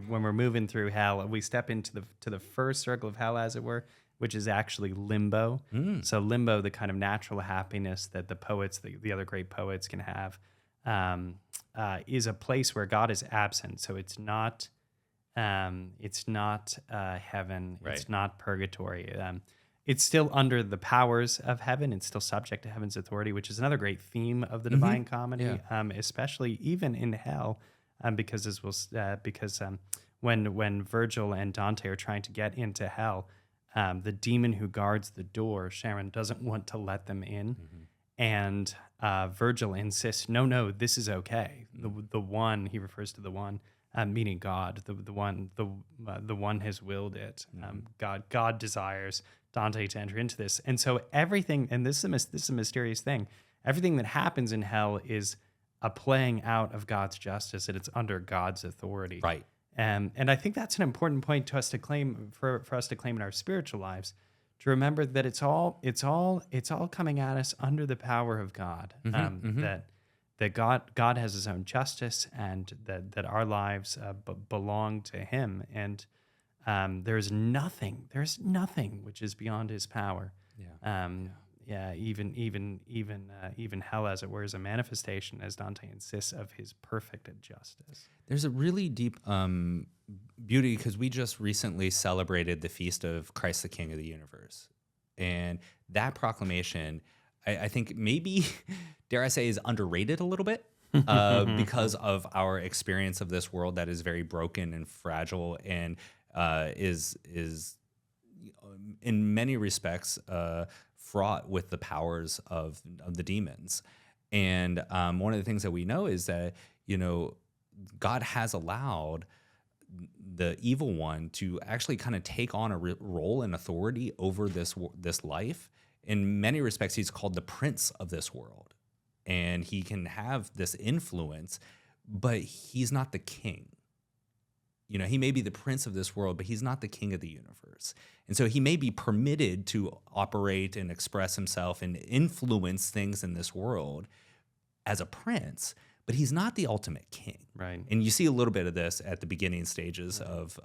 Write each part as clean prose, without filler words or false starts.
we're moving through hell, we step into the first circle of hell, as it were, which is actually limbo. So limbo, the kind of natural happiness that the poets, the other great poets, can have, is a place where God is absent. So it's not heaven. Right. It's not purgatory. It's still under the powers of heaven. It's still subject to heaven's authority, which is another great theme of the Divine Comedy, especially even in hell, because when Virgil and Dante are trying to get into hell, the demon who guards the door, Sharon, doesn't want to let them in, and Virgil insists, no, this is okay. The one, he refers to the one, meaning God, the one has willed it. God desires Dante to enter into this, and so everything, and this is a mysterious thing. Everything that happens in hell is a playing out of God's justice, and it's under God's authority. Right. And I think that's an important point to us to claim for us to claim in our spiritual lives, to remember that it's all coming at us under the power of God. That God has His own justice, and that our lives belong to Him, and there's nothing which is beyond His power. Even hell, as it were, is a manifestation, as Dante insists, of His perfect justice. There's a really deep beauty, because we just recently celebrated the feast of Christ the King of the universe. And that proclamation, I think maybe, dare I say, is underrated a little bit because of our experience of this world that is very broken and fragile, and is in many respects fraught with the powers of the demons. And one of the things that we know is that, God has allowed the evil one to actually kind of take on a role and authority over this life. In many respects, he's called the prince of this world, and he can have this influence, but he's not the king. He may be the prince of this world, but he's not the king of the universe. And so he may be permitted to operate and express himself and influence things in this world as a prince, but he's not the ultimate king. Right. And you see a little bit of this at the beginning stages of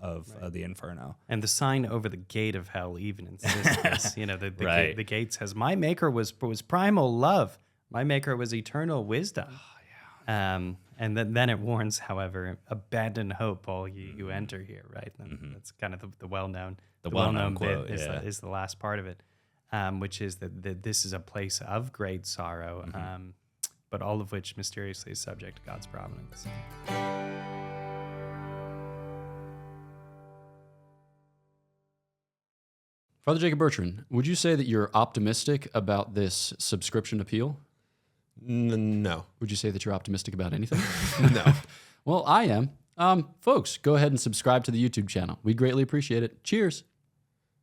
the Inferno. And the sign over the gate of hell even insists this. The gate says, "My maker was primal love. My maker was eternal wisdom." And then it warns, however, "Abandon hope, all ye who enter here." Right. That's kind of the well-known quote, bit is the last part of it, which is that this is a place of great sorrow, but all of which mysteriously is subject to God's providence. Father Jacob Bertrand, would you say that you're optimistic about this subscription appeal? No. Would you say that you're optimistic about anything? No. Well, I am. Folks, go ahead and subscribe to the YouTube channel. We greatly appreciate it. Cheers.